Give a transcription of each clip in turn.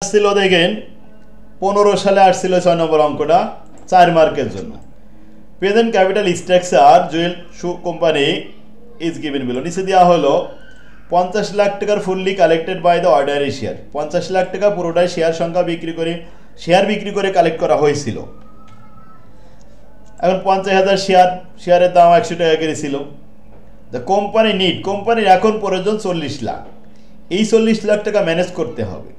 আসছিল দেখেন 15 সালে আসছিল 6 নম্বর অঙ্কটা 4 মার্কের জন্য। Present capital structure jewel shoe company is given below. নিচে দেওয়া হলো 50 লাখ টাকার fully collected by the ordinary share. 50 lakh টাকা পুরোটাই শেয়ার বিক্রি করে কালেক্ট করা হয়েছিল। এখন 50,000 শেয়ারের দাম 100 টাকা করে ছিল। দ্য কোম্পানির এখন প্রয়োজন 40 লাখ। এই 40 লাখ টাকা ম্যানেজ করতে হবে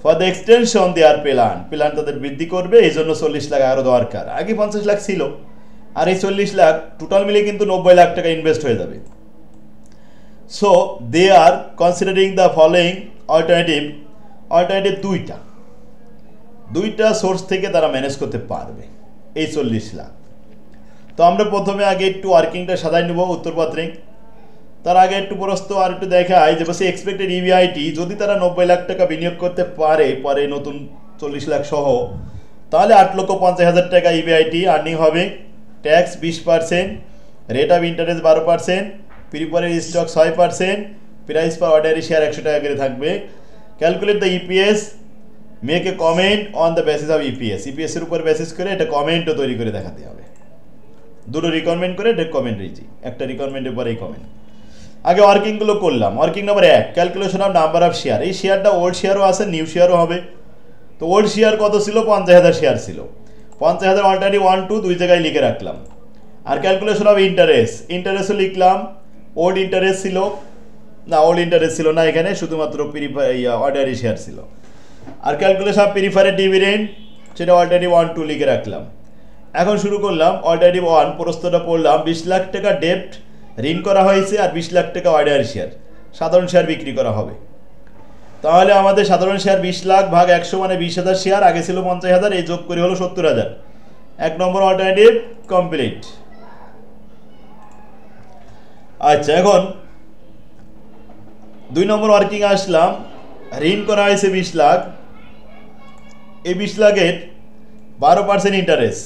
for the extension there plan তাদের বৃদ্ধি করবে, এই জন্য 40 লাখ আরও দরকার। আগে 50 লাখ ছিল, আর এই 40 লাখ টোটাল মিলে কিন্তু 90 লাখ টাকা ইনভেস্ট হয়ে যাবে। So they are considering the following alternative দুইটা সোর্স থেকে তারা ম্যানেজ করতে পারবে এই 40 লাখ। তো আমরা প্রথমে আগে একটু ওয়ার্কিংটা সাজাই নেব উত্তরপত্রে। তার আগে একটু প্রস্ত আর একটু দেখায় যে বসে এক্সপেক্টেড ইবিআইটি যদি তারা 90 লাখ টাকা বিনিয়োগ করতে পারে পরে নতুন 40 লাখ সহ, তাহলে 8,50,000 টাকা ইবিআইটি আর্নিং হবে। Tax 20%, rate of interest 12%, preferred stock 6%, price per ordinary share 100 টাকা করে থাকবে। Calculate the EPS, make a comment on the basis of EPS এর উপর বেসিস করে এটা কমেন্টও তৈরি করে দেখাতে হবে। দুটো রিকমেন্ড করে এটা কমেন্ট রয়েছে, একটা রিকমেন্ডের পরে এই কমেন্ট। আগে ওয়ার্কিংগুলো করলাম। Working number 1, calculation of number of share. এই শেয়ারটা ওল্ড শেয়ারও আছে, নিউ শেয়ারও হবে। তো ওল্ড শেয়ার কত ছিল? 50,000 শেয়ার ছিল। 50,000 অলরেডি 1 2 দুই জায়গায় লিখে রাখলাম। আর ক্যালকুলেশন অফ ইন্টারেস্টও লিখলাম। ওল্ড ইন্টারেস্ট ছিল না এখানে, শুধুমাত্র অর্ডিনারি শেয়ার ছিল। আর ক্যালকুলেশন অফ প্রিফারেড ডিভিডেন্ড, সেটা অলরেডি 1 2 লিখে রাখলাম। এখন শুরু করলাম। অলরেডি 1 প্রস্তুতটা পড়লাম। 20 লাখ টাকা ডেপ্ট ঋণ করা হয়েছে, আর 20 লাখ টাকা অর্ডিনারি শেয়ার সাধারণ শেয়ার বিক্রি করা হবে। তাহলে আমাদের সাধারণ শেয়ার 20 লাখ ভাগ 100 মানে 20,000 শেয়ার, আগে ছিল 50,000, এই যোগ করে হলো 70,000। 1 নম্বর অল্টারনেটিভ কমপ্লিট। আচ্ছা, এখন 2 নম্বর ওয়ার্কিং আসলাম। ঋণ করা হয়েছে 20 লাখ, এই 20 লাখের 12% ইন্টারেস্ট,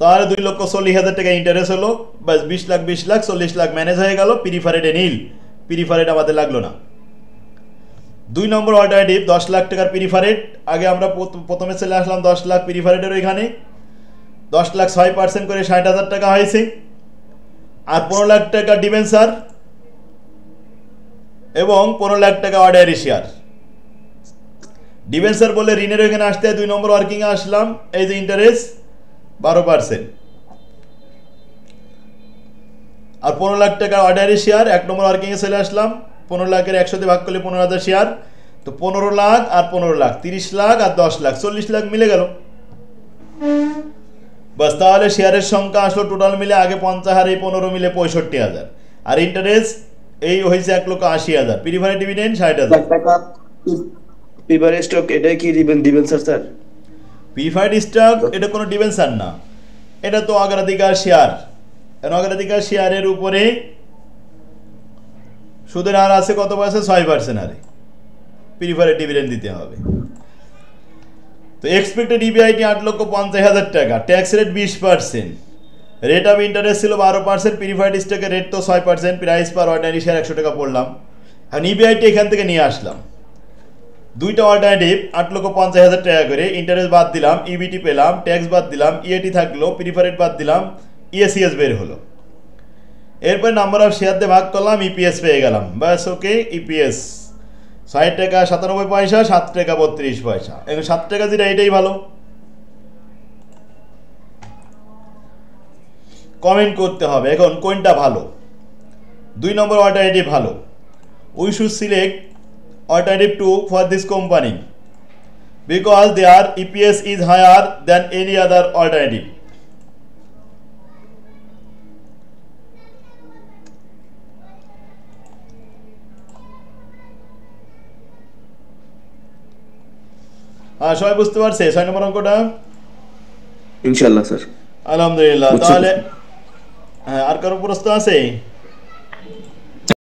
তাহলে 2,40,000 টাকা ইন্টারেস্ট হলো। বাস 20 লাখ 40 লাখ ম্যানেজ হয়ে গেল। প্রিফারেডে নীল, প্রিফারেড আমাদের লাগলো না। 2 নম্বর অল্টারনেটিভ 10 লাখ টাকার প্রিফারেড। আগে আমরা প্রথমে চলে আসলাম 10 লাখ প্রিফারেডের ওইখানে। 10 লাখ 6% করে 60,000 টাকা হয়েছে। আর 15 লাখ টাকা ডিবেঞ্চার এবং 15 লাখ টাকা অর্ডিনারি শেয়ার। ডিবেঞ্চার বলে ঋণের ওইখানে আসতে 2 নম্বর ওয়ার্কিংয়ে আসলাম। এই যে ইন্টারেস্ট 12%, আর 15 লাখ টাকা অর্ডিনারি শেয়ার। 1 নম্বর ওয়ার্কিংয়ে চলে আসলাম। 15 লাখের 100 দিয়ে ভাগ করলে 15,000 শেয়ার, তো 15 লাখ আর 15 লাখ 30 লাখ আর 10 লাখ 40 লাখ মিলে গেল। বাস, তাহলে শেয়ারের সংখ্যা আসলো টোটাল মিলে আগে 50 আর এই 15 মিলে 65,000, আর ইন্টারেস্ট এই হয়েছে 1,80,000। প্রিফারেড ডিভিডেন্ড 60,000 টাকা। প্রিফারেড স্টক এটা কি দিবেন স্যার? প্রিফারেড স্টক এটা কোনো ডিবেঞ্চার না, এটা তো অগ্রাধিকার শেয়ার। অগ্রাধিকার শেয়ারের উপরে সুদের হার আছে কত পার্সেন্ট? 6% হারে প্রিফারেড ডিভিডেন্ড দিতে হবে। তো এক্সপেক্টেড ইবিআইটি 8,50,000 টাকা, tax rate 20%, rate of interest ছিল 12%, প্রিফারেড স্টকের রেট তো 6%, প্রাইস পার অর্ডিনারি শেয়ার 100 টাকা পড়লাম। এখন ইবিআইটি এখান থেকে নিয়ে আসলাম। দুইটা অল্টারনেটিভ 8,50,000 টাকা করে, ইন্টারেস্ট বাদ দিলাম, ইবিটি পেলাম, ট্যাক্স বাদ দিলাম, ইএটি থাকলো, প্রিফারেড বাদ দিলাম, ইএসিএস বের হলো। এরপর নাম্বার অফ শেয়ার দিয়ে ভাগ করলাম, ইপিএস পেয়ে গেলাম। ব্যাস, ওকে। ইপিএস 60 টাকা 97 পয়সা, 7 টাকা 32 পয়সা। এখন 7 টাকা যেটা এটাই ভালো। কমেন্ট করতে হবে এখন কোনটা ভালো। 2 নম্বর অল্টারনেটিভ ভালো। We should select alternative 2 for this company because their EPS is higher than any other alternative. সবাই বুঝতে পারছে 6 নম্বর অঙ্কটা? ইনশাআল্লাহ স্যার। আলহামদুলিল্লাহ। তাহলে আর কারো প্রশ্ন আছে?